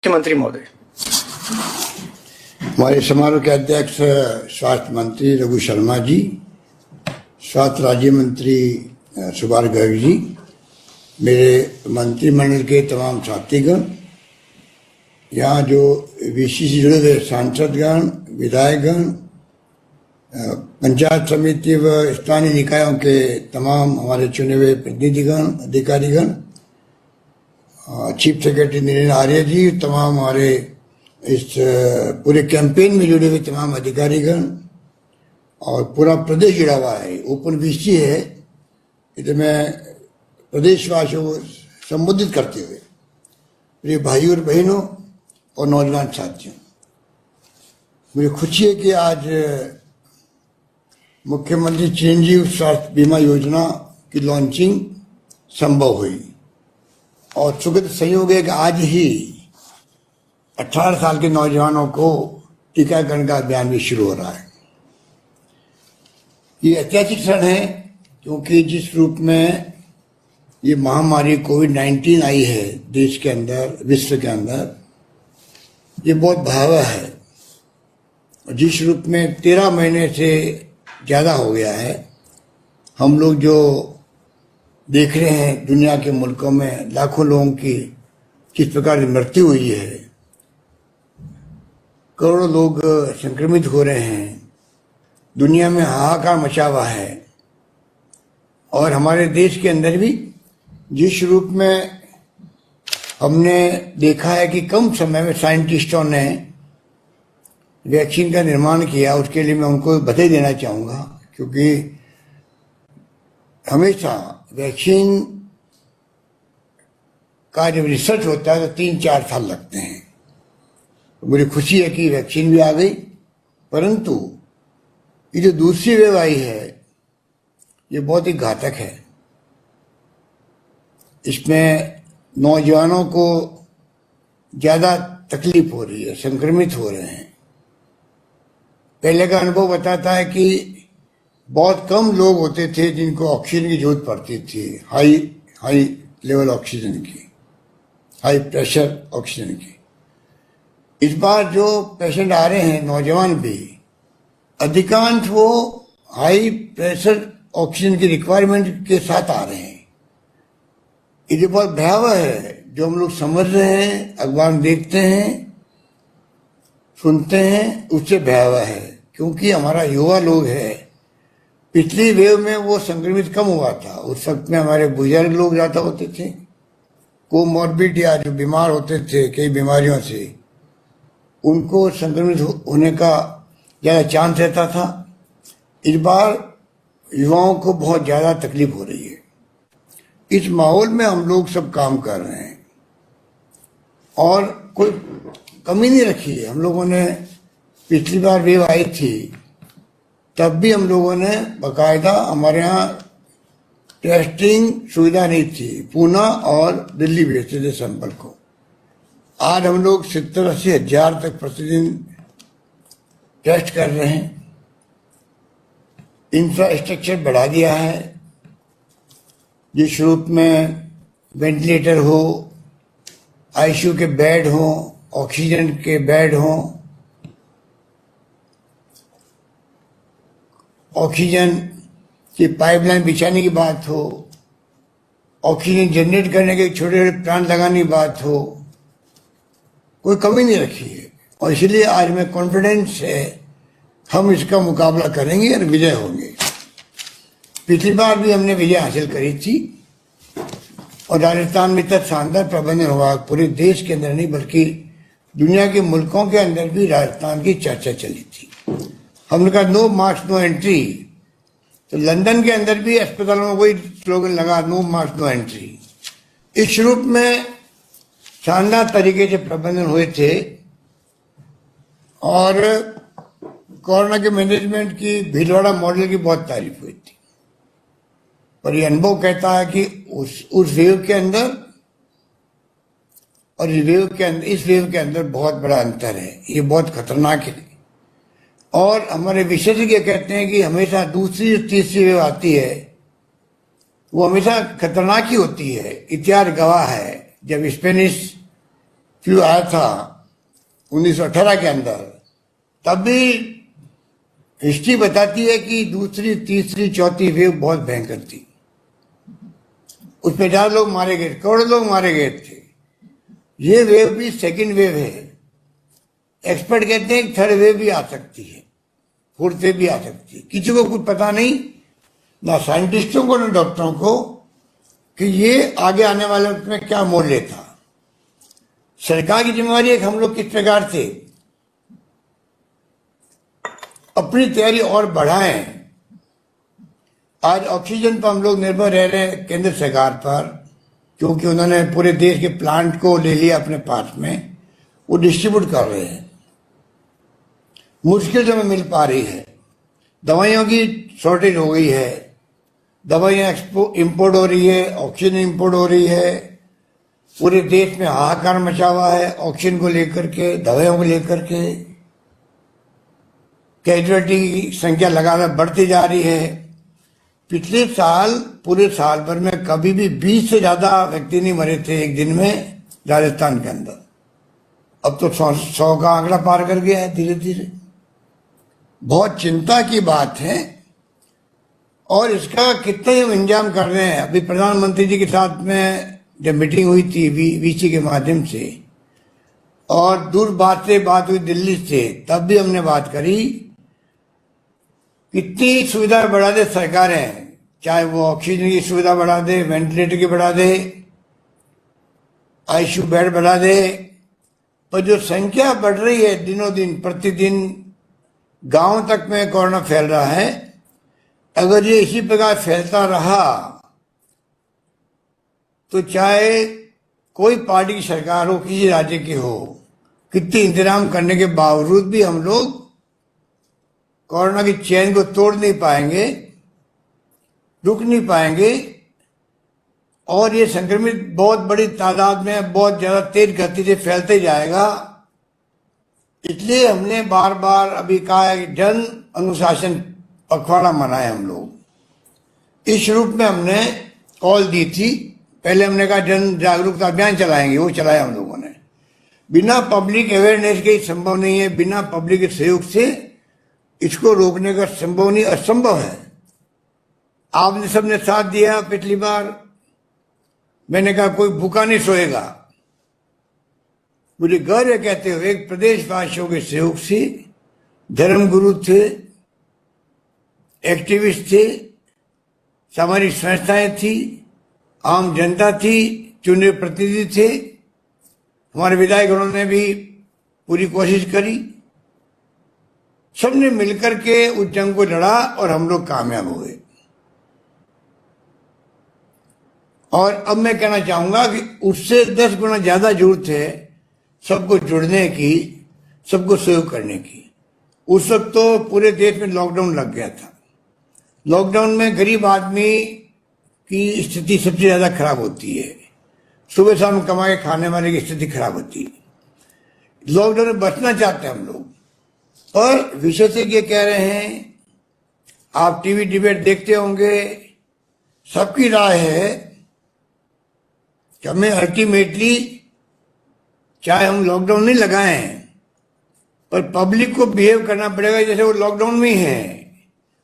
मुख्यमंत्री महोदय। हमारे समारोह के अध्यक्ष स्वास्थ्य मंत्री रघु शर्मा जी, स्वास्थ्य राज्य मंत्री सुभाष गर्ग जी, मेरे मंत्रिमंडल के तमाम साथीगण, यहाँ जो विषय से जुड़े हुए सांसदगण, विधायकगण, पंचायत समिति व स्थानीय निकायों के तमाम हमारे चुने हुए प्रतिनिधिगण, अधिकारीगण, चीफ सेक्रेटरी नीरेन आर्य जी, तमाम हमारे इस पूरे कैंपेन में जुड़े हुए तमाम अधिकारीगण और पूरा प्रदेश जुड़ा हुआ है। ओपन विषय है, इधर मैं प्रदेशवासियों को संबोधित करते हुए मेरे भाइयों और बहनों और नौजवान साथियों, मुझे खुशी है कि आज मुख्यमंत्री चिरंजीव स्वास्थ्य बीमा योजना की लॉन्चिंग संभव हुई और सुखद संयोग है कि आज ही 18 साल के नौजवानों को टीकाकरण का अभियान भी शुरू हो रहा है। ये ऐतिहासिक क्षण है क्योंकि जिस रूप में ये महामारी कोविड-19 आई है देश के अंदर, विश्व के अंदर, ये बहुत भयावह है। जिस रूप में 13 महीने से ज़्यादा हो गया है, हम लोग जो देख रहे हैं दुनिया के मुल्कों में लाखों लोगों की किस प्रकार की मृत्यु हुई है, करोड़ों लोग संक्रमित हो रहे हैं, दुनिया में हाहाकार मचा हुआ है। और हमारे देश के अंदर भी जिस रूप में हमने देखा है कि कम समय में साइंटिस्टों ने वैक्सीन का निर्माण किया, उसके लिए मैं उनको बधाई देना चाहूँगा, क्योंकि हमेशा वैक्सीन का जब रिसर्च होता है तो 3-4 साल लगते हैं। मुझे खुशी है कि वैक्सीन भी आ गई, परंतु ये जो दूसरी वेव आई है ये बहुत ही घातक है। इसमें नौजवानों को ज़्यादा तकलीफ हो रही है, संक्रमित हो रहे हैं। पहले का अनुभव बताता है कि बहुत कम लोग होते थे जिनको ऑक्सीजन की जरूरत पड़ती थी, हाई लेवल ऑक्सीजन की, हाई प्रेशर ऑक्सीजन की। इस बार जो पेशेंट आ रहे हैं नौजवान भी, अधिकांश वो हाई प्रेशर ऑक्सीजन की रिक्वायरमेंट के साथ आ रहे हैं। ये बहुत भयावह है, जो हम लोग समझ रहे हैं, अखबार में देखते हैं, सुनते हैं, उससे भयावह है। क्योंकि हमारा युवा लोग है, पिछली वेव में वो संक्रमित कम हुआ था, उस वक्त में हमारे बुजुर्ग लोग ज़्यादा होते थे, कोमॉर्बिड या जो बीमार होते थे कई बीमारियों से, उनको संक्रमित होने का ज़्यादा चांस रहता था। इस बार युवाओं को बहुत ज़्यादा तकलीफ हो रही है। इस माहौल में हम लोग सब काम कर रहे हैं और कोई कमी नहीं रखी है। हम लोगों ने पिछली बार वेव आई थी तब भी हम लोगों ने बाकायदा, हमारे यहाँ टेस्टिंग सुविधा नहीं थी, पूना और दिल्ली भेजते थे सैंपल को। आज हम लोग 70-80 हजार तक प्रतिदिन टेस्ट कर रहे हैं। इंफ्रास्ट्रक्चर बढ़ा दिया है, जिस रूप में वेंटिलेटर हो, आईसीयू के बेड हो, ऑक्सीजन के बेड हो, ऑक्सीजन की पाइपलाइन बिछाने की बात हो, ऑक्सीजन जनरेट करने के छोटे छोटे प्लांट लगाने की बात हो, कोई कमी नहीं रखी है। और इसलिए आज मैं कॉन्फिडेंस है हम इसका मुकाबला करेंगे और विजय होंगे। पिछली बार भी हमने विजय हासिल करी थी और राजस्थान में इतना शानदार प्रबंधन हुआ, पूरे देश के अंदर नहीं बल्कि दुनिया के मुल्कों के अंदर भी राजस्थान की चर्चा चली थी। हमने कहा नो मास्क नो एंट्री, तो लंदन के अंदर भी अस्पतालों में वही स्लोगन लगा, नो मास्क नो एंट्री। इस रूप में शानदार तरीके से प्रबंधन हुए थे और कोरोना के मैनेजमेंट की भीलवाड़ा मॉडल की बहुत तारीफ हुई थी। पर यह अनुभव कहता है कि उस वेव के अंदर और इस वेव के अंदर बहुत बड़ा अंतर है। ये बहुत खतरनाक है और हमारे विशेषज्ञ कहते हैं कि हमेशा दूसरी तीसरी वेव आती है वो हमेशा खतरनाक ही होती है। इतिहास गवाह है, जब स्पेनिश फ्लू आया था 1918 के अंदर, तब भी हिस्ट्री बताती है कि दूसरी, तीसरी, चौथी वेव बहुत भयंकर थी। उसमें 1000 लोग मारे गए, करोड़ों लोग मारे गए थे। ये वेव भी सेकंड वेव है। एक्सपर्ट कहते हैं थर्ड वेव भी आ सकती है, फोर्थ वेव भी आ सकती है। किसी को कुछ पता नहीं, ना साइंटिस्टों को ना डॉक्टरों को, कि ये आगे आने वाले वक्त में क्या मोड़ लेता। सरकार की जिम्मेवारी है कि हम लोग किस प्रकार से अपनी तैयारी और बढ़ाएं। आज ऑक्सीजन पर हम लोग निर्भर रह रहे हैं केंद्र सरकार पर, क्योंकि उन्होंने पूरे देश के प्लांट को ले लिया अपने पास में, वो डिस्ट्रीब्यूट कर रहे हैं। मुश्किल से मिल पा रही है। दवाइयों की शॉर्टेज हो गई है, दवाइयाँ इंपोर्ट हो रही है, ऑक्सीजन इंपोर्ट हो रही है। पूरे देश में हाहाकार मचा हुआ है ऑक्सीजन को लेकर के, दवाइयों को लेकर के। कैजुअलिटी की संख्या लगातार बढ़ती जा रही है। पिछले साल पूरे साल भर में कभी भी 20 से ज्यादा व्यक्ति नहीं मरे थे एक दिन में राजस्थान के अंदर। अब तो 100 का आंकड़ा पार कर गया है धीरे धीरे। बहुत चिंता की बात है। और इसका कितने हम इंतजाम कर रहे हैं। अभी प्रधानमंत्री जी के साथ में जब मीटिंग हुई थी वीसी के माध्यम से, और दूर बात हुई दिल्ली से, तब भी हमने बात करी कितनी सुविधा बढ़ा दे सरकारें, चाहे वो ऑक्सीजन की सुविधा बढ़ा दे, वेंटिलेटर की बढ़ा दे, आईसीयू बेड बढ़ा दे, पर जो संख्या बढ़ रही है दिनों दिन, प्रतिदिन गांव तक में कोरोना फैल रहा है। अगर ये इसी प्रकार फैलता रहा तो चाहे कोई पार्टी की सरकार हो, किसी राज्य की हो, कितने इंतजाम करने के बावजूद भी हम लोग कोरोना की चेन को तोड़ नहीं पाएंगे, रुक नहीं पाएंगे। और ये संक्रमित बहुत बड़ी तादाद में, बहुत ज्यादा तेज गति से फैलते जाएगा। इसलिए हमने बार बार अभी कहा है कि जन अनुशासन पखवाड़ा मनाए हम लोग। इस रूप में हमने कॉल दी थी। पहले हमने कहा जन जागरूकता अभियान चलाएंगे, वो चलाया हम लोगों ने। बिना पब्लिक अवेयरनेस के संभव नहीं है, बिना पब्लिक के सहयोग से इसको रोकने का संभव नहीं, असंभव है। आपने सबने साथ दिया। पिछली बार मैंने कहा कोई भूखा नहीं सोएगा। मुझे गर्व है कहते हुए एक प्रदेशवासियों के सहयोग से, धर्मगुरु थे, एक्टिविस्ट थे, सामाजिक संस्थाएं थी, आम जनता थी, चुने प्रतिनिधि थे, हमारे विधायकों ने भी पूरी कोशिश करी। सबने मिलकर के उस जंग को लड़ा और हम लोग कामयाब हुए। और अब मैं कहना चाहूंगा कि उससे 10 गुना ज्यादा जरूरत है सबको जुड़ने की, सबको सहयोग करने की। उस वक्त तो पूरे देश में लॉकडाउन लग गया था। लॉकडाउन में गरीब आदमी की स्थिति सबसे ज्यादा खराब होती है। सुबह शाम कमा के खाने वाले की स्थिति खराब होती है। लॉकडाउन में बचना चाहते हैं हम लोग। और विशेषज्ञ कह रहे हैं, आप टीवी डिबेट देखते होंगे, सबकी राय है कि हमें अल्टीमेटली चाहे हम लॉकडाउन नहीं लगाएं, पर पब्लिक को बिहेव करना पड़ेगा जैसे वो लॉकडाउन में ही है।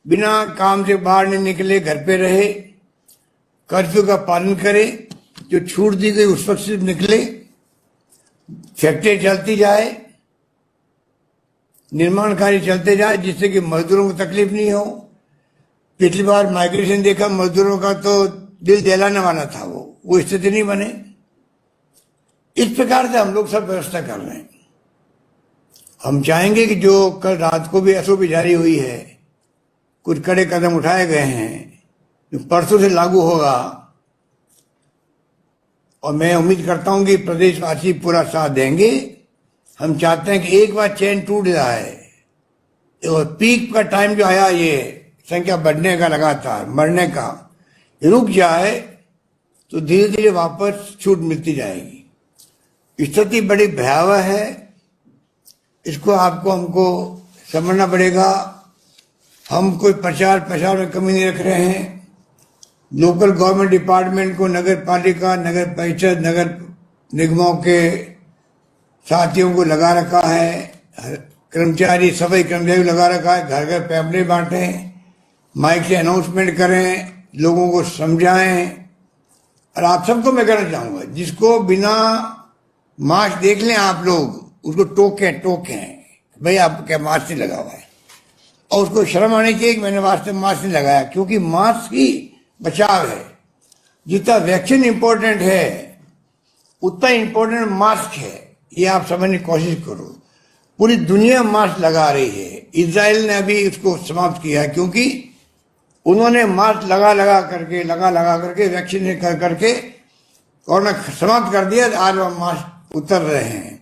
बिना काम से बाहर नहीं निकले, घर पे रहे, कर्फ्यू का पालन करे, जो छूट दी गई उस वक्त से निकले, फैक्ट्री चलती जाए, निर्माण कार्य चलते जाए, जिससे कि मजदूरों को तकलीफ नहीं हो। पिछली बार माइग्रेशन देखा, मजदूरों का तो दिल दहलाने वाला था, वो स्थिति नहीं बने। इस प्रकार से हम लोग सब व्यवस्था कर रहे हैं। हम चाहेंगे कि जो कल रात को भी एसओपी जारी हुई है, कुछ कड़े कदम उठाए गए हैं, जो परसों से लागू होगा। और मैं उम्मीद करता हूं कि प्रदेशवासी पूरा साथ देंगे। हम चाहते हैं कि एक बार चैन टूट जाए और पीक का टाइम जो आया, ये संख्या बढ़ने का, लगातार मरने का, रुक जाए तो धीरे धीरे वापस छूट मिलती जाएगी। स्थिति बड़ी भयावह है, इसको आपको हमको समझना पड़ेगा। हम कोई प्रचार में कमी नहीं रख रहे हैं। लोकल गवर्नमेंट डिपार्टमेंट को, नगर पालिका, नगर परिषद, नगर निगमों के साथियों को लगा रखा है, कर्मचारी सफाई कर्मचारी को लगा रखा है, घर घर पैम्पलेट बांटे, माइक से अनाउंसमेंट करें, लोगों को समझाएं। और आप सबको मैं कहना चाहूंगा, जिसको बिना मास्क देख लें आप लोग, उसको टोकें भाई आप क्या मास्क नहीं लगा हुआ है, और उसको शर्म आनी चाहिए कि मैंने वास्तव में मास्क नहीं लगाया, क्योंकि मास्क ही बचाव है। जितना वैक्सीन इंपॉर्टेंट है उतना इंपॉर्टेंट मास्क है, ये आप समझने की कोशिश करो। पूरी दुनिया मास्क लगा रही है, इजराइल ने अभी उसको समाप्त किया, क्योंकि उन्होंने मास्क लगा करके वैक्सीन करके कोरोना समाप्त कर दिया। आज वह मास्क उतर रहे हैं।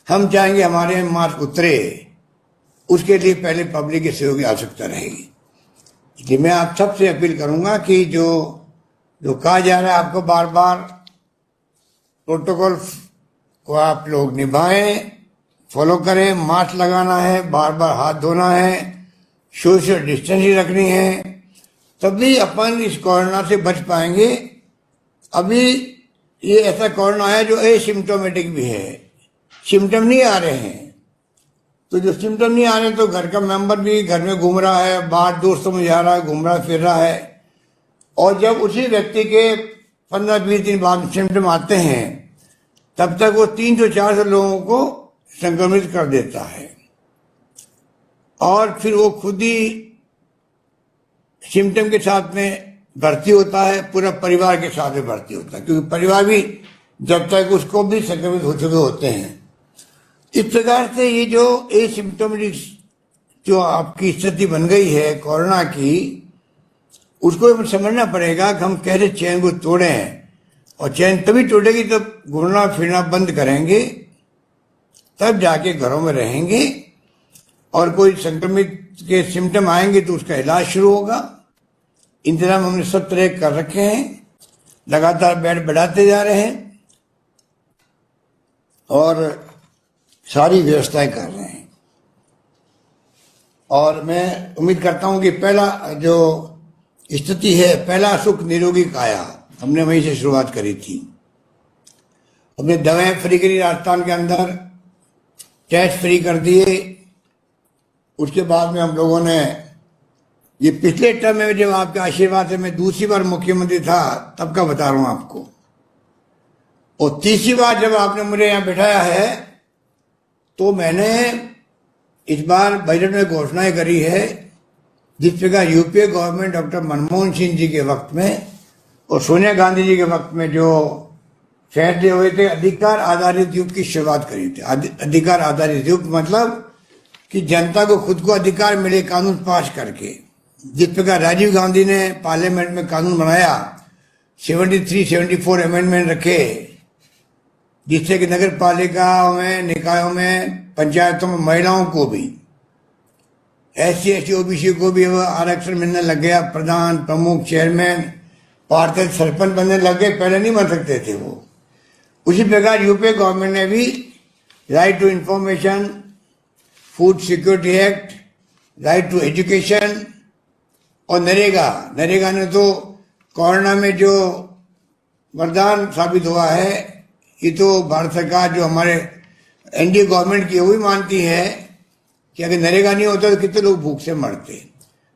हम चाहेंगे हमारे मास्क उतरे, उसके लिए पहले पब्लिक के सहयोग की आवश्यकता रहेगी। इसलिए मैं आप सबसे अपील करूंगा कि जो कहा जा रहा है आपको बार बार, प्रोटोकॉल को आप लोग निभाएं, फॉलो करें। मास्क लगाना है, बार बार हाथ धोना है, सोशल डिस्टेंसिंग रखनी है, तभी अपन इस कोरोना से बच पाएंगे। अभी ये ऐसा कोरोना है जो एसिम्टोमेटिक भी है, सिम्टम नहीं आ रहे हैं। तो जो सिम्टम नहीं आ रहे तो घर का मेंबर भी घर में घूम रहा है, बाहर दोस्तों में जा रहा है, घूम रहा फिर रहा है, और जब उसी व्यक्ति के 15-20 दिन बाद सिम्टम आते हैं तब तक वो 300-400 लोगों को संक्रमित कर देता है, और फिर वो खुद ही सिम्टम के साथ में भर्ती होता है, पूरा परिवार के साथ में भर्ती होता है, क्योंकि परिवार भी जब तक उसको भी संक्रमित हो चुके होते हैं। इस प्रकार से ये जो एसिम्टोमेटिक जो आपकी स्थिति बन गई है कोरोना की, उसको हमें समझना पड़ेगा कि हम कैसे चैन को तोड़ें, और चैन तभी टूटेगी जब घूमना फिरना बंद करेंगे, तब जाके घरों में रहेंगे, और कोई संक्रमित के सिम्टम आएंगे तो उसका इलाज शुरू होगा। इंतजाम हमने सब तरह कर रखे हैं, लगातार बेड बढ़ाते जा रहे हैं और सारी व्यवस्थाएं कर रहे हैं। और मैं उम्मीद करता हूं कि पहला जो स्थिति है, पहला सुख निरोगी काया, हमने वहीं से शुरुआत करी थी। हमने दवाएं फ्री करी राजस्थान के अंदर, टेस्ट फ्री कर दिए। उसके बाद में हम लोगों ने, ये पिछले टर्म में जब आपके आशीर्वाद से मैं दूसरी बार मुख्यमंत्री था तब का बता रहा हूं आपको, और तीसरी बार जब आपने मुझे यहां बिठाया है तो मैंने इस बार बजट में घोषणाएं करी है, जिस प्रकार UPA government doctor Manmohan Singh ji के वक्त में और सोनिया गांधी जी के वक्त में जो फैसले हुए थे, अधिकार आधारित युग की शुरुआत करी थी। अधिकार आधारित युग मतलब कि जनता को खुद को अधिकार मिले कानून पास करके। जिस प्रकार राजीव गांधी ने पार्लियामेंट में कानून बनाया, 73-74 अमेंडमेंट रखे, जिससे कि नगर पालिकाओं में, निकायों में, पंचायतों में महिलाओं को भी, SC/ST OBC को भी आरक्षण मिलने लग गया। प्रधान, प्रमुख, चेयरमैन, पार्षद, सरपंच बनने लग गए, पहले नहीं बन सकते थे वो। उसी प्रकार यूपीए गवर्नमेंट ने भी right to information, food security act, right to education, और नरेगा ने तो कोरोना में जो वरदान साबित हुआ है। ये तो भारत सरकार जो हमारे एनडीए गवर्नमेंट की, वो भी मानती है कि अगर नरेगा नहीं होता तो कितने लोग भूख से मरते।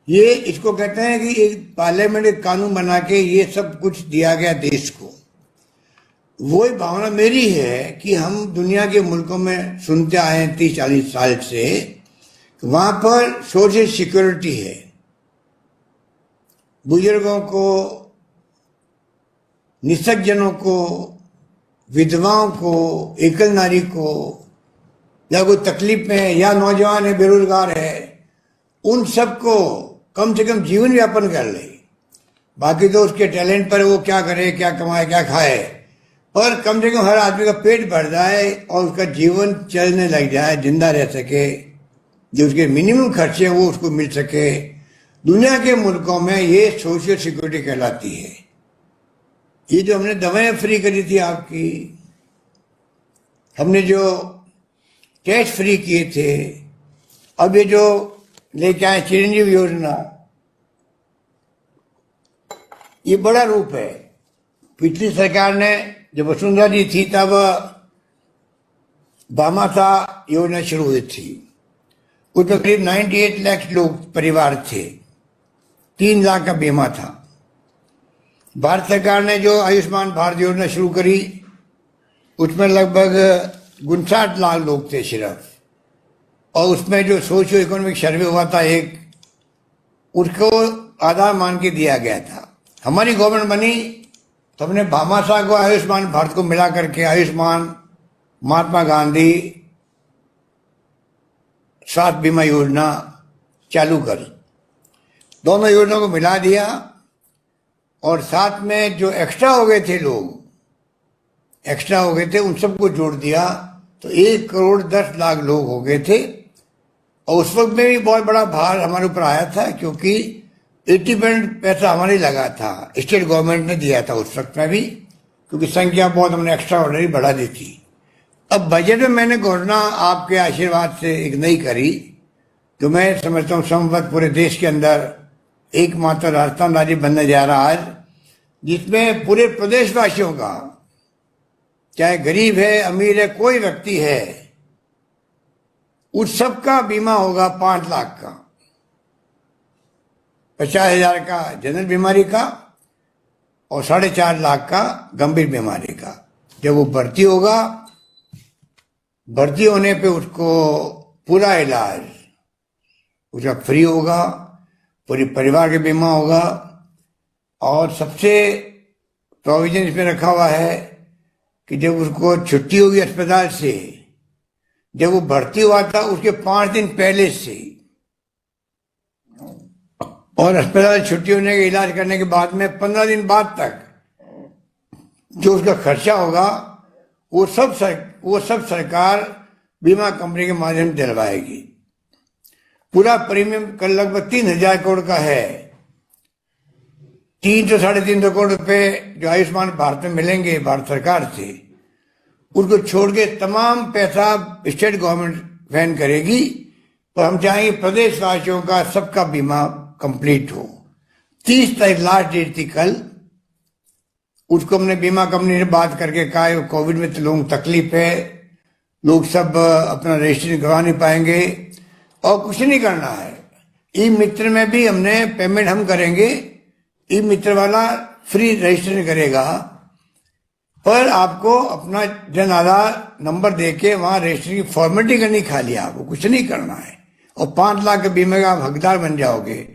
ये इसको कहते हैं कि एक पार्लियामेंट एक कानून बना के ये सब कुछ दिया गया देश को। वही भावना मेरी है कि हम दुनिया के मुल्कों में सुनते आए हैं 30-40 साल से, वहां पर सोशल सिक्योरिटी है। बुजुर्गों को, निःशक्तजनों को, विधवाओं को, एकल नारी को, या कोई तकलीफ में है, या नौजवान है, बेरोजगार है, उन सबको कम से कम जीवन यापन कर ले। बाकी तो उसके टैलेंट पर वो क्या करे, क्या कमाए, क्या खाए, पर कम से कम हर आदमी का पेट भर जाए और उसका जीवन चलने लग जाए, जिंदा रह सके, जो उसके मिनिमम खर्चे हैं वो उसको मिल सके। दुनिया के मुल्कों में ये सोशल सिक्योरिटी कहलाती है। ये जो हमने दवाएं फ्री करी थी आपकी, हमने जो टेस्ट फ्री किए थे, अब ये जो लेके आए चिरंजीवी योजना, ये बड़ा रूप है। पिछली सरकार ने, जब वसुंधरा जी थी तब भामाशाह योजना शुरू हुई थी। उसमें करीब 98 लाख लोग परिवार थे, 3 लाख का बीमा था। भारत सरकार ने जो आयुष्मान भारत योजना शुरू करी उसमें लगभग 59 लाख लोग थे सिर्फ, और उसमें जो सोशियो इकोनॉमिक सर्वे हुआ था एक, उसको आधार मान के दिया गया था। हमारी गवर्नमेंट बनी तो हमने भामाशाह को आयुष्मान भारत को मिला करके आयुष्मान महात्मा गांधी स्वास्थ्य बीमा योजना चालू करी। दोनों योजनाओं को मिला दिया और साथ में जो एक्स्ट्रा हो गए थे लोग, एक्स्ट्रा हो गए थे, उन सबको जोड़ दिया तो 1,10,00,000 लोग हो गए थे। और उस वक्त में भी बहुत बड़ा भार हमारे ऊपर आया था, क्योंकि 80% पैसा हमारे लगा था, स्टेट गवर्नमेंट ने दिया था उस वक्त में भी, क्योंकि संख्या बहुत हमने एक्स्ट्रा ऑर्डनरी बढ़ा दी थी। अब बजट में मैंने घोषणा आपके आशीर्वाद से एक नई करी, जो मैं समझता हूँ संवत पूरे देश के अंदर एकमात्र राजस्थान राज्य बनने जा रहा है, जिसमें पूरे प्रदेशवासियों का, चाहे गरीब है अमीर है कोई व्यक्ति है, उस सब का बीमा होगा 5 लाख का, 50,000 का जनरल बीमारी का और 4.5 लाख का गंभीर बीमारी का। जब वो भर्ती होगा, भर्ती होने पे उसको पूरा इलाज उसका फ्री होगा, पूरे परिवार का बीमा होगा। और सबसे प्रोविजन इसमें रखा हुआ है कि जब उसको छुट्टी होगी अस्पताल से, जब वो भर्ती हुआ था उसके 5 दिन पहले से, और अस्पताल छुट्टी होने के इलाज करने के बाद में 15 दिन बाद तक जो उसका खर्चा होगा वो सब सरकार बीमा कंपनी के माध्यम से दिलवाएगी। पूरा प्रीमियम कल लगभग 3,000 करोड़ का है। 300 साढ़े 300 करोड़ रुपए जो आयुष्मान भारत में मिलेंगे भारत सरकार से, उसको छोड़ के तमाम पैसा स्टेट गवर्नमेंट वहन करेगी। तो हम चाहेंगे प्रदेशवासियों का सबका बीमा कंप्लीट हो। 30 तारीख लास्ट डेट थी कल, उसको हमने बीमा कंपनी से बात करके कहा कोविड में तो लोगों को तकलीफ है, लोग सब अपना रजिस्ट्रेशन करवा नहीं पाएंगे और कुछ नहीं करना है। ई मित्र में भी हमने पेमेंट हम करेंगे, ई मित्र वाला फ्री रजिस्ट्रेशन करेगा, पर आपको अपना जन आधार नंबर देके वहां रजिस्ट्रेशन की फॉर्मेलिटी करनी, खाली आपको कुछ नहीं करना है और 5 लाख के बीमे का आप हकदार बन जाओगे।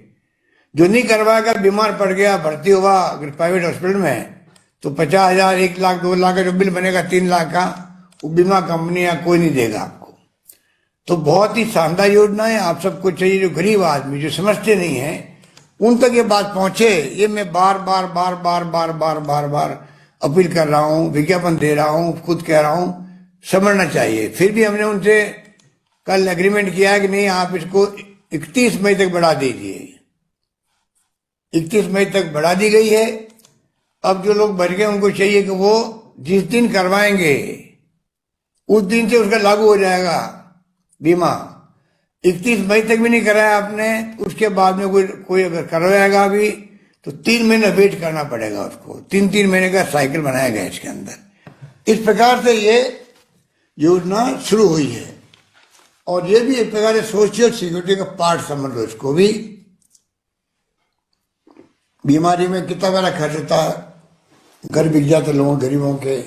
जो नहीं करवाएगा, बीमार पड़ गया, भर्ती हुआ अगर प्राइवेट हॉस्पिटल में, तो 50,000 1 लाख 2 लाख का जो बिल बनेगा 3 लाख का, वो बीमा कंपनी या कोई नहीं देगा आपको। तो बहुत ही शानदार योजना है। आप सबको चाहिए जो गरीब आदमी जो समझते नहीं है उन तक ये बात पहुंचे। ये मैं बार बार बार बार बार बार बार बार अपील कर रहा हूं, विज्ञापन दे रहा हूं, खुद कह रहा हूं, समझना चाहिए। फिर भी हमने उनसे कल एग्रीमेंट किया कि नहीं, आप इसको 31 मई तक बढ़ा दीजिए। 31 मई तक बढ़ा दी गई है। अब जो लोग भर गए उनको चाहिए कि वो जिस दिन करवाएंगे उस दिन से उसका लागू हो जाएगा बीमा। 31 मई तक भी नहीं कराया आपने, उसके बाद में कोई अगर करवाएगा भी तो 3 महीने वेट करना पड़ेगा उसको। 3-3 महीने का साइकिल बनाया गया इसके अंदर। इस प्रकार से ये योजना शुरू हुई है और ये भी एक प्रकार से सोशल सिक्योरिटी का पार्ट समझ लो इसको भी। बीमारी में कितना बड़ा खर्च होता है, घर बिक जाते लोगों गरीबों के।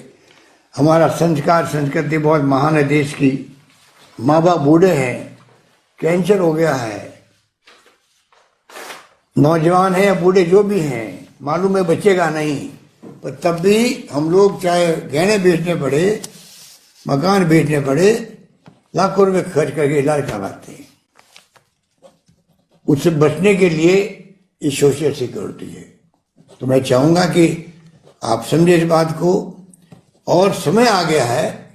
हमारा संस्कार संस्कृति बहुत महान है देश की। माँ बाप बूढ़े हैं, कैंसर हो गया है, नौजवान है या बूढ़े जो भी हैं, मालूम है बचेगा नहीं, पर तब भी हम लोग चाहे गहने बेचने पड़े, मकान बेचने पड़े, लाखों रुपए खर्च करके इलाज करवाते हैं। उससे बचने के लिए ये सोशल सिक्योरिटी है। तो मैं चाहूंगा कि आप समझे इस बात को। और समय आ गया है,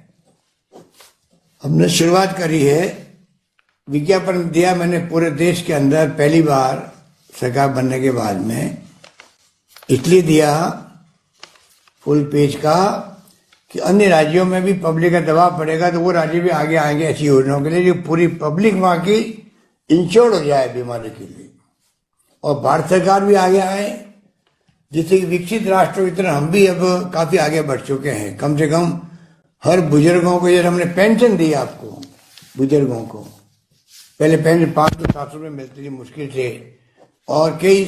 हमने शुरुआत करी है, विज्ञापन दिया मैंने पूरे देश के अंदर पहली बार सरकार बनने के बाद में, इसलिए दिया फुल पेज का कि अन्य राज्यों में भी पब्लिक का दबाव पड़ेगा तो वो राज्य भी आगे आएंगे ऐसी योजनाओं के लिए, जो पूरी पब्लिक वहां की इंश्योर्ड हो जाए बीमारी के लिए। और भारत सरकार भी आगे आए, जिससे कि विकसित राष्ट्रों की तरह हम भी अब काफी आगे बढ़ चुके हैं। कम से कम हर बुजुर्गों को जैसे हमने पेंशन दी आपको, बुजुर्गों को पहले पेंशन 500-700 रुपये मिलती थी मुश्किल से, और कई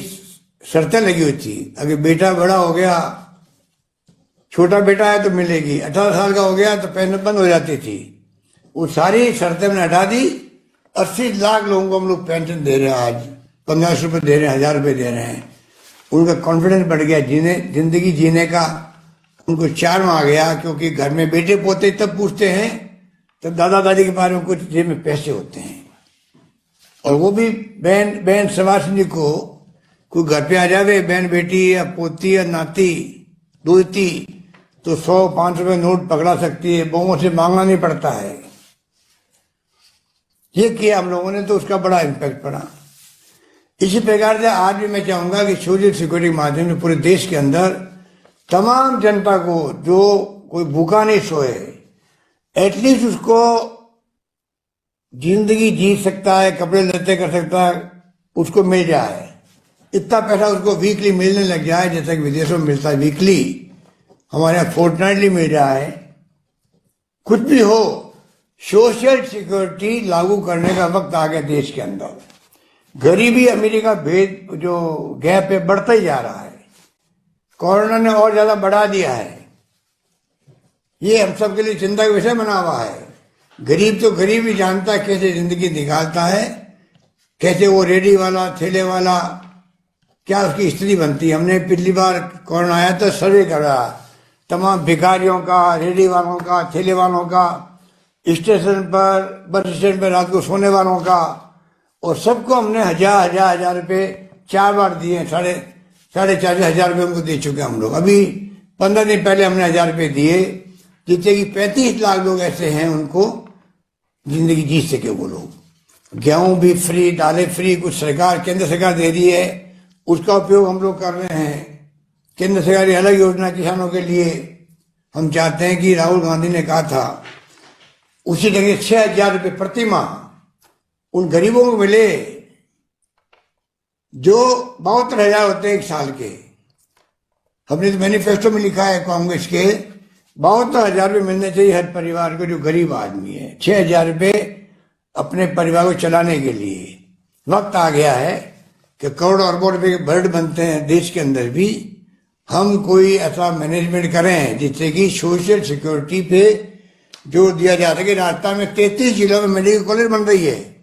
शर्तें लगी हुई थी। अगर बेटा बड़ा हो गया, छोटा बेटा है तो मिलेगी, 18 साल का हो गया तो पेंशन बंद हो जाती थी। वो सारी शर्तें हमने हटा दी। 80 लाख लोगों को हम लोग पेंशन दे रहे हैं आज, 1500 रुपये दे रहे हैं, 1000 रुपये दे रहे हैं। उनका कॉन्फिडेंस बढ़ गया, जिंदगी जीने का उनको चार्म आ गया, क्योंकि घर में बेटे पोते तब पूछते हैं तब दादा दादी के बारे में कुछ जेब में पैसे होते हैं। और वो भी बहन सवासिनी को कोई घर पे आ जावे, बहन बेटी या पोती या नाती दोती, तो 100-500 रुपये नोट पकड़ा सकती है, बहुओं से मांगना नहीं पड़ता है। ये किया हम लोगों ने, तो उसका बड़ा इम्पैक्ट पड़ा। इसी प्रकार से आज भी मैं चाहूंगा कि सोशल सिक्योरिटी के माध्यम से पूरे देश के अंदर तमाम जनता को, जो कोई भूखा नहीं सोए, एटलीस्ट उसको जिंदगी जी सकता है, कपड़े लत्ते कर सकता है, उसको मिल जाए। इतना पैसा उसको वीकली मिलने लग जाए, जैसा कि विदेशों में मिलता है वीकली, हमारे यहाँ फोर्टनाइटली मिल रहा है। कुछ भी हो, सोशल सिक्योरिटी लागू करने का वक्त आ गया देश के अंदर। गरीबी अमीरी का भेद, जो गैप है, बढ़ता ही जा रहा है। कोरोना ने और ज्यादा बढ़ा दिया है। ये हम सब के लिए चिंता का विषय बना हुआ है। गरीब तो गरीब ही जानता है कैसे जिंदगी निकालता है, कैसे वो रेडी वाला, ठेले वाला, क्या उसकी स्थिति बनती है। हमने पिछली बार कोरोना आया तो सर्वे करा तमाम भिखारियों का, रेडी वालों का, ठेले वालों का, स्टेशन पर, बस स्टैंड पर रात को सोने वालों का, और सबको हमने हजार रुपये 4 बार दिए। साढ़े 4,000 रुपये उनको दे चुके हम लोग। अभी 15 दिन पहले हमने 1000 रुपये दिए, जिससे कि 35 लाख लोग ऐसे हैं उनको जिंदगी जी सके वो लोग। गेहूं भी फ्री, दालें फ्री, कुछ सरकार, केंद्र सरकार दे रही है, उसका उपयोग हम लोग कर रहे हैं। केंद्र सरकार की अलग योजना किसानों के लिए। हम चाहते हैं कि राहुल गांधी ने कहा था उसी जगह 6,000 रुपये प्रति माह उन गरीबों को मिले जो 72,000 होते हैं एक साल के। हमने तो मैनिफेस्टो में लिखा है कांग्रेस के, 72,000 रुपये मिलने चाहिए हर परिवार को जो गरीब आदमी है। 6,000 रुपये अपने परिवार को चलाने के लिए। वक्त आ गया है कि करोड़ों अरबों रुपये के बजट बनते हैं देश के अंदर भी, हम कोई ऐसा मैनेजमेंट करें जिससे कि सोशल सिक्योरिटी पे जोर दिया जा सके। राजस्थान में 33 जिलों में मेडिकल कॉलेज बन रही है।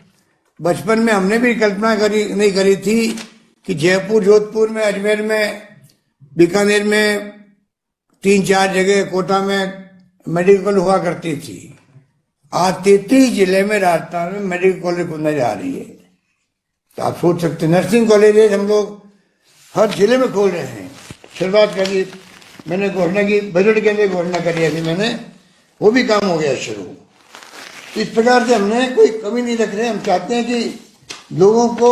बचपन में हमने भी कल्पना नहीं करी थी कि जयपुर, जोधपुर में, अजमेर में, बीकानेर में 3-4 जगह, कोटा में मेडिकल कॉलेज हुआ करती थी। आज 33 जिले में राजस्थान में मेडिकल कॉलेज खुलने जा रही है। तो आप सोच सकते हैं, नर्सिंग कॉलेज हम लोग हर जिले में खोल रहे हैं। शुरुआत करी, मैंने घोषणा की, बजट के अंदर घोषणा करी अभी मैंने, वो भी काम हो गया शुरू। इस प्रकार से हमने कोई कमी नहीं रख रहे। हम चाहते हैं कि लोगों को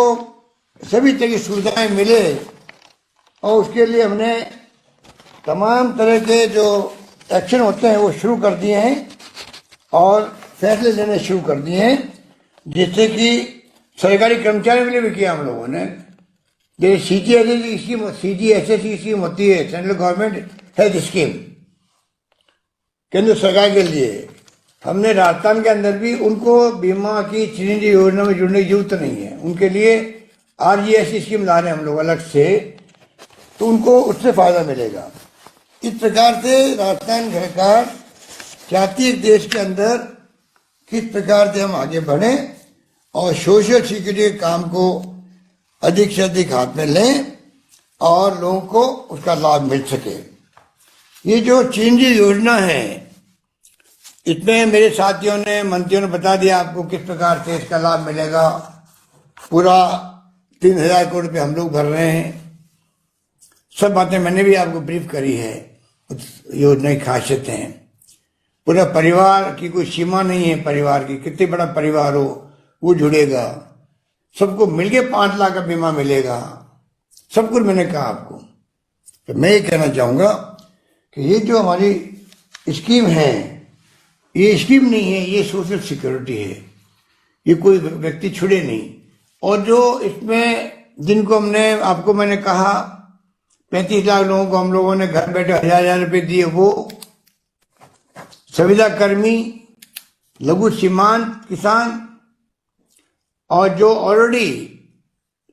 सभी तरह की सुविधाएं मिले, और उसके लिए हमने तमाम तरह के जो एक्शन होते हैं वो शुरू कर दिए हैं और फैसले लेने शुरू कर दिए हैं, जिससे कि सरकारी कर्मचारियों के लिए भी किया हम लोगों ने। जैसे CGHS की स्कीम होती है, सेंट्रल गवर्नमेंट हेल्थ स्कीम, केंद्र सरकार के लिए। हमने राजस्थान के अंदर भी उनको बीमा की चिरंजीवी योजना में जुड़ने की जरूरत नहीं है। उनके लिए RGS स्कीम ला रहे हैं हम लोग अलग से, तो उनको उससे फायदा मिलेगा। इस प्रकार से राजस्थान सरकार चाहती है देश के अंदर किस प्रकार से हम आगे बढ़ें और सोशल सिक्योरिटी के काम को अधिक से अधिक हाथ में लें और लोगों को उसका लाभ मिल सके। ये जो चिरंजीवी योजना है, इसमें मेरे साथियों ने, मंत्रियों ने बता दिया आपको किस प्रकार से इसका लाभ मिलेगा। पूरा 3,000 करोड़ रुपये हम लोग भर रहे हैं। सब बातें मैंने भी आपको ब्रीफ करी है, उस योजना की खासियतें। पूरा परिवार की कोई सीमा नहीं है, परिवार की कितने बड़ा परिवार हो वो जुड़ेगा। सबको मिलके 5 लाख का बीमा मिलेगा। सब कुछ मैंने कहा आपको। तो मैं ये कहना चाहूंगा कि ये जो हमारी स्कीम है, ये स्कीम नहीं है, ये सोशल सिक्योरिटी है। ये कोई व्यक्ति छुड़े नहीं। और जो इसमें जिनको हमने, आपको मैंने कहा 35 लाख लोगों को हम लोगों ने घर बैठे 1,000 रुपये दिए, वो संविदा कर्मी, लघु सीमांत किसान और जो ऑलरेडी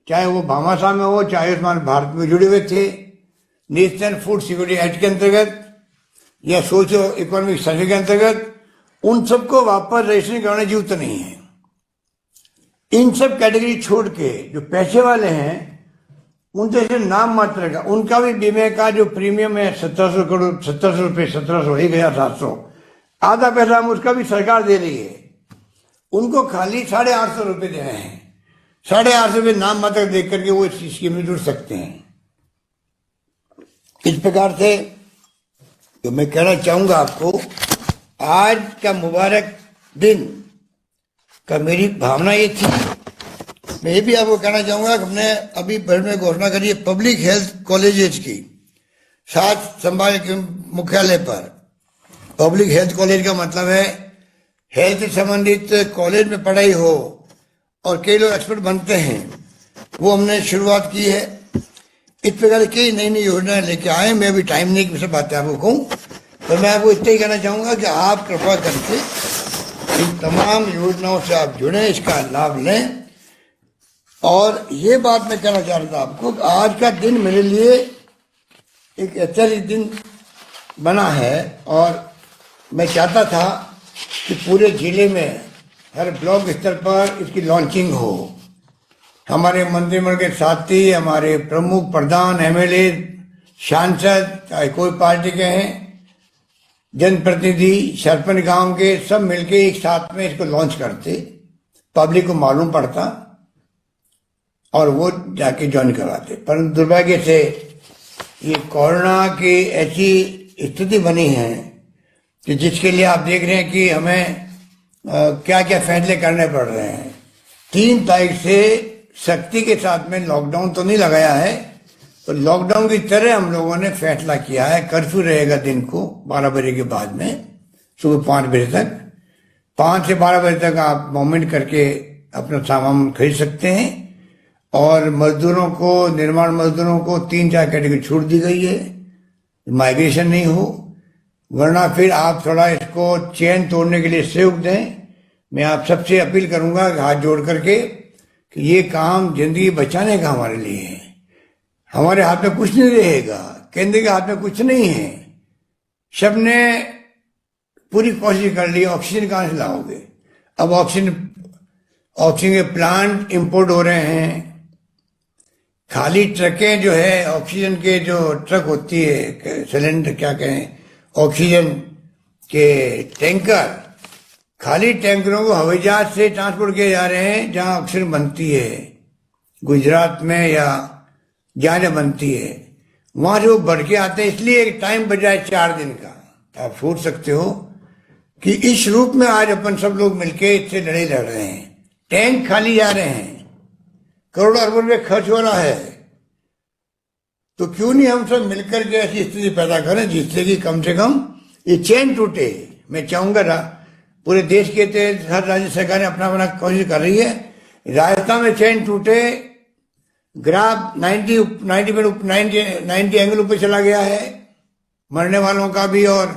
चाहे वो भामाशाह में हो चाहे आयुष्मान भारत में जुड़े हुए थे, नेशनल फूड सिक्योरिटी एक्ट के अंतर्गत या सोशियो इकोनॉमिक सर्वे के अंतर्गत, उन सबको वापस रजिस्ट्रेशन कराने की जरूरत नहीं है। इन सब कैटेगरी छोड़ के जो पैसे वाले हैं उनसे सिर्फ नाम मात्र का, उनका भी बीमे का जो प्रीमियम है 1700 करोड़, 1700 रुपये, 1700, 1700, आधा पैसा हम उसका भी सरकार दे रही है। उनको खाली 850 रुपये देने हैं। 850 रुपये नाम मात्र देख करके वो इस स्कीम में जुड़ सकते हैं। इस प्रकार से तो मैं कहना चाहूंगा आपको, आज का मुबारक दिन का मेरी भावना ये थी। मैं ये भी आपको कहना चाहूंगा कि हमने अभी भर में घोषणा करी है पब्लिक हेल्थ कॉलेजेस की, साथ संभाल के मुख्यालय पर। पब्लिक हेल्थ कॉलेज का मतलब है हेल्थ से संबंधित कॉलेज में पढ़ाई हो और कई लोग एक्सपर्ट बनते हैं, वो हमने शुरुआत की है। इस प्रकार की नई नई योजनाएं लेके आए। मैं अभी टाइम नहीं की सब बातें आपको कहूँ, तो मैं आपको इतना ही कहना चाहूंगा कि आप कृपा करके इन तमाम योजनाओं से आप जुड़े, इसका लाभ लें। और ये बात मैं कहना चाह रहा था आपको, आज का दिन मेरे लिए एक ऐतिहासिक दिन बना है और मैं चाहता था कि पूरे जिले में हर ब्लॉक स्तर पर इसकी लॉन्चिंग हो। हमारे मंत्रिमंडल के साथी, हमारे प्रमुख प्रधान, एमएलए, सांसद, चाहे कोई पार्टी के हैं, जनप्रतिनिधि, सरपंच गांव के, सब मिलके एक साथ में इसको लॉन्च करते, पब्लिक को मालूम पड़ता और वो जाके ज्वाइन करवाते। पर दुर्भाग्य से ये कोरोना की ऐसी स्थिति बनी है कि जिसके लिए आप देख रहे हैं कि हमें क्या क्या फैसले करने पड़ रहे हैं। 3 तारीख से सख्ती के साथ में लॉकडाउन तो नहीं लगाया है, तो लॉकडाउन की तरह हम लोगों ने फैसला किया है। कर्फ्यू रहेगा दिन को 12 बजे के बाद में, सुबह 5 बजे तक। 5 से 12 बजे तक आप मूवमेंट करके अपना सामान खरीद सकते हैं। और मजदूरों को, निर्माण मजदूरों को 3-4 कैटेगरी छूट दी गई है, माइग्रेशन नहीं हो, वरना फिर आप थोड़ा इसको चेन तोड़ने के लिए सहयोग दें। मैं आप सबसे अपील करूंगा हाथ जोड़ करके कि ये काम जिंदगी बचाने का हमारे लिए है। हमारे हाथ में कुछ नहीं रहेगा, केंद्र के हाथ में कुछ नहीं है। सबने पूरी कोशिश कर ली, ऑक्सीजन कहां से लाओगे? अब ऑक्सीजन के प्लांट इंपोर्ट हो रहे हैं। खाली ट्रकें जो है, ऑक्सीजन के जो ट्रक होती है, सिलेंडर क्या कहें, ऑक्सीजन के टैंकर, खाली टैंकरों को हवाई जहाज से ट्रांसपोर्ट किए जा रहे हैं जहां ऑक्सीजन बनती है, गुजरात में या जहां बनती है, वहां से वो बढ़ के आते हैं। इसलिए एक टाइम बजाय 4 दिन का। आप सोच सकते हो कि इस रूप में आज अपन सब लोग मिलके इससे लड़ाई लड़ रहे हैं। टैंक खाली जा रहे हैं, करोड़ों अरबों रुपये खर्च हो रहा है, तो क्यों नहीं हम सब मिलकर के ऐसी स्थिति पैदा करें जिससे कि कम से कम ये चेन टूटे। मैं चाहूंगा पूरे देश के तहत हर राज्य सरकार अपना अपना कोशिश कर रही है। राजस्थान में चेन टूटे, ग्राफ 90 एंगल ऊपर चला गया है, मरने वालों का भी और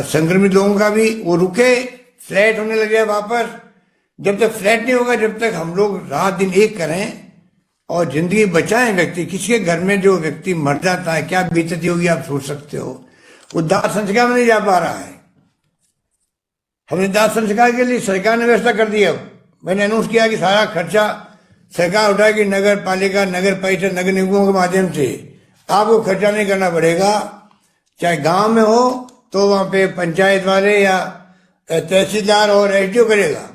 संक्रमित लोगों का भी। वो रुके, फ्लैट होने लगे वापस। जब तक फ्लैट नहीं होगा, जब तक हम लोग रात दिन एक करें और जिंदगी बचाएं व्यक्ति। किसी के घर में जो व्यक्ति मर जाता है, क्या बीतती होगी आप सोच सकते हो। वो दाह संस्कार में नहीं जा पा रहा है। हमने दाह संस्कार के लिए सरकार ने व्यवस्था कर दी। अब मैंने अनाउंस किया कि सारा खर्चा सरकार उठाएगी, नगर पालिका, नगर परिषद, नगर निगमों के माध्यम से। आपको खर्चा नहीं करना पड़ेगा। चाहे गांव में हो तो वहां पे पंचायत वाले या तहसीलदार और एसडीओ करेगा।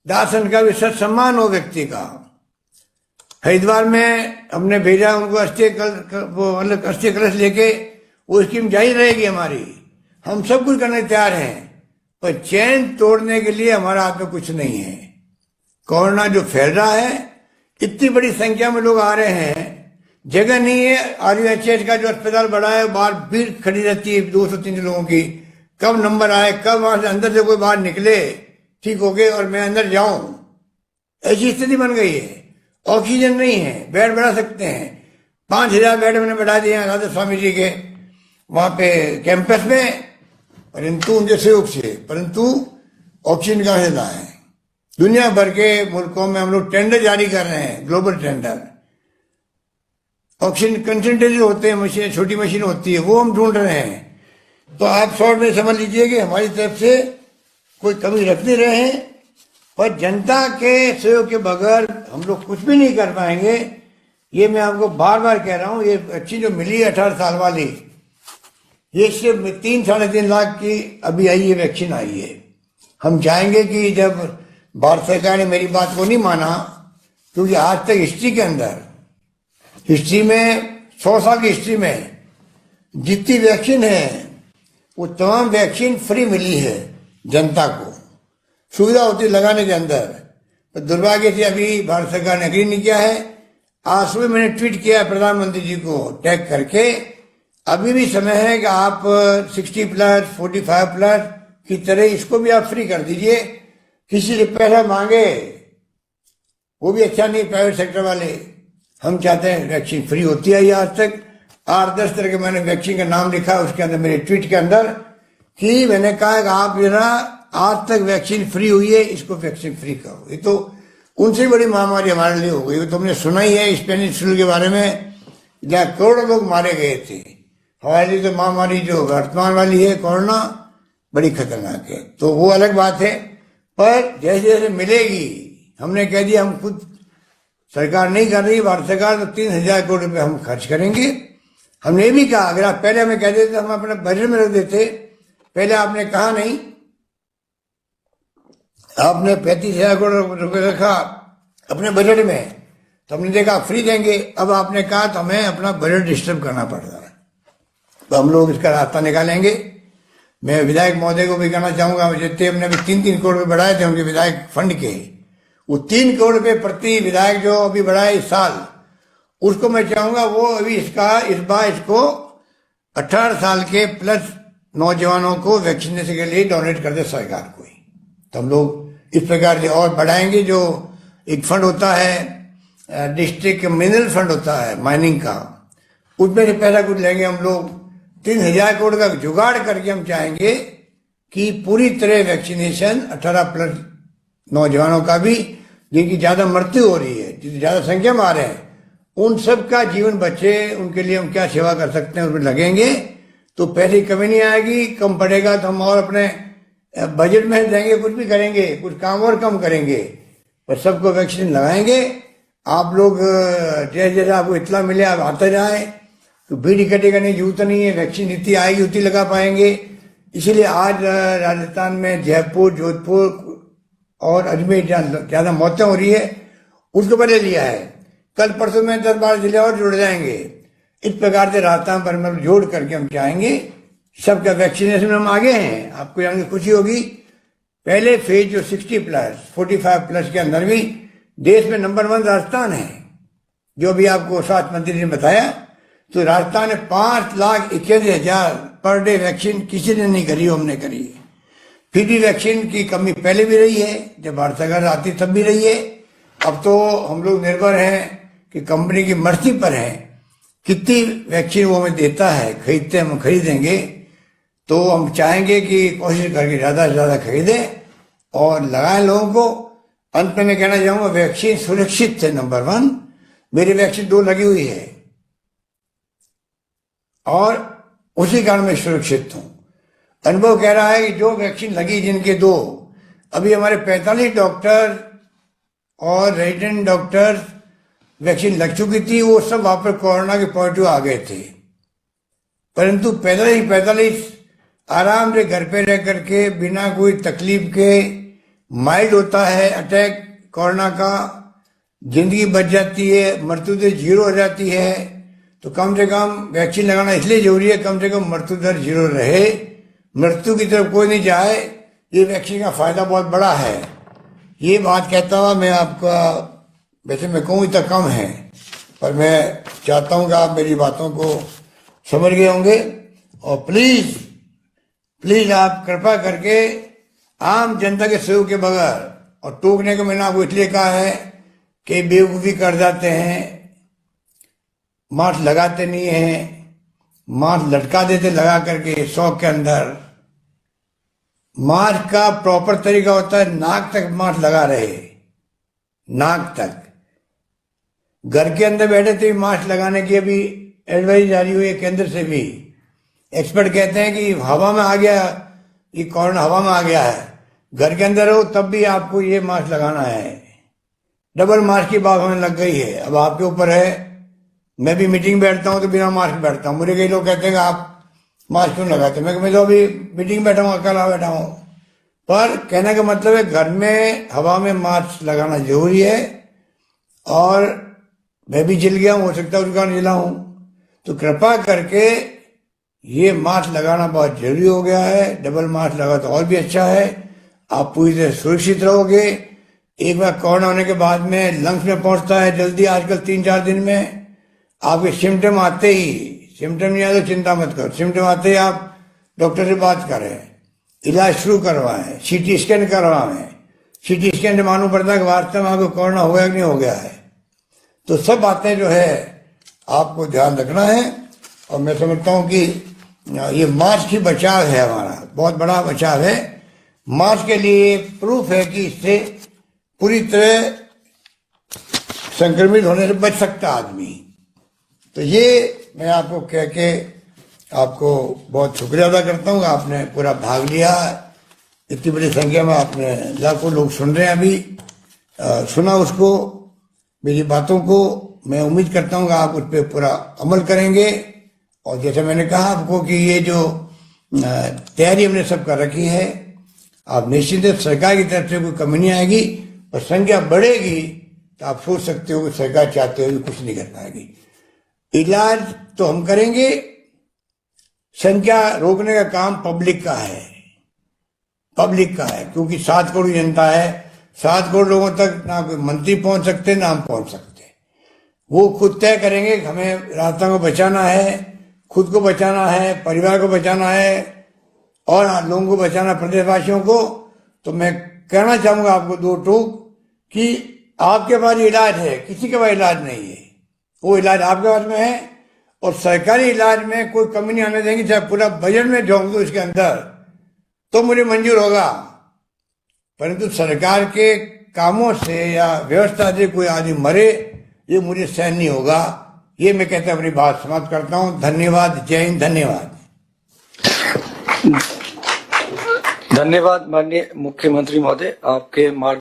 दाह संस्कार भी सत सम्मान हो व्यक्ति का। हरिद्वार में हमने भेजा उनको अस्थि कलश लेके, वो स्कीम जारी रहेगी हमारी। हम सब कुछ करने तैयार हैं, पर चैन तोड़ने के लिए हमारा हाथ में कुछ नहीं है। कोरोना जो फैल रहा है, इतनी बड़ी संख्या में लोग आ रहे हैं, जगह नहीं है। आरयूएचएस का जो अस्पताल बड़ा है, बाहर भीड़ खड़ी रहती है 200-300 लोगों की। कब नंबर आए, कब वहां से अंदर से कोई बाहर निकले ठीक हो गए और मैं अंदर जाऊं, ऐसी स्थिति बन गई है। ऑक्सीजन नहीं है, बेड बढ़ा सकते हैं। 5000 बेड मैंने बढ़ा दिए हैं राधा स्वामी जी के वहां पे कैंपस में, परंतु उनके सहयोग से, परंतु ऑक्सीजन कहाँ से लाएं? दुनिया भर के मुल्कों में हम लोग टेंडर जारी कर रहे हैं, ग्लोबल टेंडर। ऑक्सीजन कंसंट्रेटर होते हैं, मशीन, छोटी मशीन होती है, वो हम ढूंढ रहे हैं। तो आप शॉर्ट में समझ लीजिए कि हमारी तरफ से कोई कमी रख नहीं रहे हैं, पर जनता के सहयोग के बगैर हम लोग कुछ भी नहीं कर पाएंगे। ये मैं आपको बार बार कह रहा हूँ। ये वैक्सीन जो मिली है 18 साल वाली, ये सिर्फ 3-3.5 लाख की अभी आई है, वैक्सीन आई है। हम चाहेंगे कि जब भारत सरकार ने मेरी बात को नहीं माना, क्योंकि आज तक हिस्ट्री के अंदर, हिस्ट्री में 100 साल की हिस्ट्री में जितनी वैक्सीन है वो तमाम वैक्सीन फ्री मिली है जनता को, सुविधा होती लगाने के अंदर। पर दुर्भाग्य से अभी भारत सरकार ने एग्री नहीं किया है। आज सुबह मैंने ट्वीट किया है प्रधानमंत्री जी को टैग करके, अभी भी समय है कि आप 60+, 45+ की तरह इसको भी आप फ्री कर दीजिए। किसी से पैसा मांगे वो भी अच्छा नहीं, प्राइवेट सेक्टर वाले। हम चाहते हैं वैक्सीन फ्री होती है। आज तक 8-10 तरह के मैंने वैक्सीन का नाम लिखा उसके अंदर, मेरे ट्वीट के अंदर, कि मैंने कहा कि आप जरा आज तक वैक्सीन फ्री हुई है, इसको वैक्सीन फ्री करो। ये तो उनसे बड़ी महामारी हमारे लिए हो गई। वो तुमने सुना ही है स्पेनिश फ्लू के बारे में, जहाँ करोड़ों लोग मारे गए थे। हमारे लिए तो महामारी जो वर्तमान वाली है कोरोना, बड़ी खतरनाक है। तो वो अलग बात है। पर जैसे जैसे मिलेगी, हमने कह दिया, हम खुद सरकार नहीं कर रही, भारत सरकार, तो 3,000 करोड़ रुपए हम खर्च करेंगे। हमने ये भी कहा, अगर आप पहले हमें कह देते हम अपने बजट में रख देते। पहले आपने कहा नहीं, आपने 35,000 करोड़ रुपए रखा अपने बजट में, तो हमने देखा फ्री देंगे। अब आपने कहा तो हमें अपना बजट डिस्टर्ब करना पड़ रहा है। तो हम लोग इसका रास्ता निकालेंगे। मैं विधायक महोदय को भी कहना चाहूंगा, जितने हमने अभी 3-3 करोड़ रुपए बढ़ाए थे उनके विधायक फंड के, वो 3 करोड़ रुपए प्रति विधायक जो अभी बढ़ाए इस साल, उसको मैं चाहूंगा वो अभी इस बार इसको 18 साल के प्लस नौजवानों को वैक्सीनेशन के लिए डोनेट कर दे सरकार को ही। तो हम लोग इस प्रकार से और बढ़ाएंगे। जो एक फंड होता है, डिस्ट्रिक्ट मिनरल फंड होता है माइनिंग का, उसमें से पैसा कुछ लेंगे हम लोग। 3,000 करोड़ का जुगाड़ करके हम चाहेंगे कि पूरी तरह वैक्सीनेशन 18+ नौजवानों का भी, जिनकी ज्यादा मृत्यु हो रही है, जितनी ज्यादा संख्या में आ रहे हैं, उन सब का जीवन बचे। उनके लिए हम क्या सेवा कर सकते हैं उसमें लगेंगे, तो पैसे की कमी नहीं आएगी। कम पड़ेगा तो हम और अपने बजट में देंगे, कुछ भी करेंगे, कुछ काम और कम करेंगे, पर सबको वैक्सीन लगाएंगे। आप लोग जैसे जैसे आपको इतना मिले आप आते जाए, तो भीड़ इकट्ठे करने की जरूरत नहीं है। वैक्सीन जितनी आएगी उतनी लगा पाएंगे। इसीलिए आज राजस्थान में जयपुर, जोधपुर और अजमेर जहाँ ज्यादा मौतें हो रही है, उसको पहले लिया है। कल परसों में 10-12 जिले और जुड़ जाएंगे। इस प्रकार से राजस्थान पर मतलब जोड़ करके हम चाहेंगे सबका वैक्सीनेशन में हम आगे हैं। आपको जान के खुशी होगी, पहले फेज जो 60+, 45+ के अंदर भी देश में नंबर 1 राजस्थान है। जो भी आपको स्वास्थ्य मंत्री ने बताया, तो राजस्थान ने 5,81,000 पर डे वैक्सीन किसी ने नहीं करी, हमने करी है। फिर भी वैक्सीन की कमी पहले भी रही है, जब भारत सरकार आती तब भी रही है। अब तो हम लोग निर्भर हैं कि कंपनी की मर्जी पर है कितनी वैक्सीन वो हमें देता है। खरीदते हम खरीदेंगे, तो हम चाहेंगे कि कोशिश करके ज्यादा से ज्यादा खरीदें और लगाएं लोगों को। अंत में मैं कहना चाहूंगा, वैक्सीन सुरक्षित है नंबर 1। मेरी वैक्सीन 2 लगी हुई है और उसी कारण मैं सुरक्षित हूं। अनुभव कह रहा है कि जो वैक्सीन लगी जिनके 2, अभी हमारे 45 डॉक्टर और रेजिडेंट डॉक्टर वैक्सीन लग चुकी थी, वो सब वहां पर कोरोना के पॉजिटिव आ गए थे। परंतु 45 आराम से घर पे रह करके बिना कोई तकलीफ के, माइल्ड होता है अटैक कोरोना का, जिंदगी बच जाती है, मृत्यु दर 0 हो जाती है। तो कम से कम वैक्सीन लगाना इसलिए जरूरी है, कम से कम मृत्यु दर 0 रहे, मृत्यु की तरफ कोई नहीं जाए। ये वैक्सीन का फायदा बहुत बड़ा है। ये बात कहता हुआ मैं आपका, वैसे मैं कहूँ इतना कम है, पर मैं चाहता हूँ कि आप मेरी बातों को समझ गए होंगे। और प्लीज आप कृपा करके आम जनता के सहयोग के बगैर, और टोकने को मैंने आपको इसलिए कहा है कि बेवकूफ़ी कर जाते हैं, मास्क लगाते नहीं हैं, मास्क लटका देते लगा करके शौक के अंदर, मास्क का प्रॉपर तरीका होता है नाक तक मास्क लगा रहे, नाक तक। घर के अंदर बैठे थे मास्क लगाने की अभी एडवाइस जारी हुई है केंद्र से भी। एक्सपर्ट कहते हैं कि हवा में आ गया, ये कोरोना हवा में आ गया है, घर के अंदर हो तब भी आपको ये मास्क लगाना है। डबल मास्क की बात होने लग गई है, अब आपके ऊपर है। मैं भी मीटिंग बैठता हूँ तो बिना मास्क बैठता हूँ। मुझे कई लोग कहते हैं कि आप मास्क क्यों लगाते? मैं तो अभी मीटिंग बैठा हूँ, अकेला बैठा हूँ। पर कहने का मतलब है घर में हवा में मास्क लगाना जरूरी है। और मैं भी जल गया हूँ, हो सकता है उसका जिला हूँ, तो कृपा करके ये मास्क लगाना बहुत जरूरी हो गया है। डबल मास्क लगा तो और भी अच्छा है, आप पूरी तरह सुरक्षित रहोगे। एक बार कोरोना होने के बाद में लंग्स में पहुंचता है जल्दी, आजकल 3-4 दिन में। आपके सिम्टम आते ही, सिम्टम नहीं आए तो चिंता मत करो, सिम्टम आते ही आप डॉक्टर से बात करें, इलाज शुरू करवाएं, सीटी स्कैन करवाएं। सीटी स्कैन से मालूम पड़ता है कि वास्तव में आपको कोरोना हो गया कि नहीं हो गया है। तो सब बातें जो है आपको ध्यान रखना है। और मैं समझता हूं कि ये मास्क ही बचाव है, हमारा बहुत बड़ा बचाव है। मास्क के लिए प्रूफ है कि इससे पूरी तरह संक्रमित होने से बच सकता आदमी। तो ये मैं आपको कह के आपको बहुत शुक्रिया अदा करता हूँ, आपने पूरा भाग लिया। इतनी बड़ी संख्या में आपने, लाखों लोग सुन रहे हैं अभी, सुना उसको, मेरी बातों को। मैं उम्मीद करता हूँ कि आप उस पर पूरा अमल करेंगे। और जैसे मैंने कहा आपको कि ये जो तैयारी हमने सब कर रखी है, आप निश्चित है सरकार की तरफ से कोई कमी नहीं आएगी। और संख्या बढ़ेगी तो आप सोच सकते हो कि सरकार चाहते हुए कुछ नहीं कर पाएगी। इलाज तो हम करेंगे, संख्या रोकने का काम पब्लिक का है, पब्लिक का है। क्योंकि 7 करोड़ जनता है, 7 करोड़ लोगों तक ना कोई मंत्री पहुंच सकते ना हम पहुंच सकते। वो खुद तय करेंगे कि हमें रास्ता को बचाना है, खुद को बचाना है, परिवार को बचाना है और लोगों को बचाना, प्रदेशवासियों को। तो मैं कहना चाहूंगा आपको 2 टूक कि आपके पास इलाज है, किसी के पास इलाज नहीं है, वो इलाज आपके पास में है। और सरकारी इलाज में कोई कमी नहीं आने देंगे, चाहे पूरा बजट में झोंक दो इसके अंदर तो मुझे मंजूर होगा। परंतु सरकार के कामों से या व्यवस्था से कोई आदमी मरे, ये मुझे सहन नहीं होगा। ये मैं कहते अपनी बात समाप्त करता हूँ। धन्यवाद, जय हिंद, धन्यवाद। धन्यवाद माननीय मुख्यमंत्री महोदय, आपके मार्ग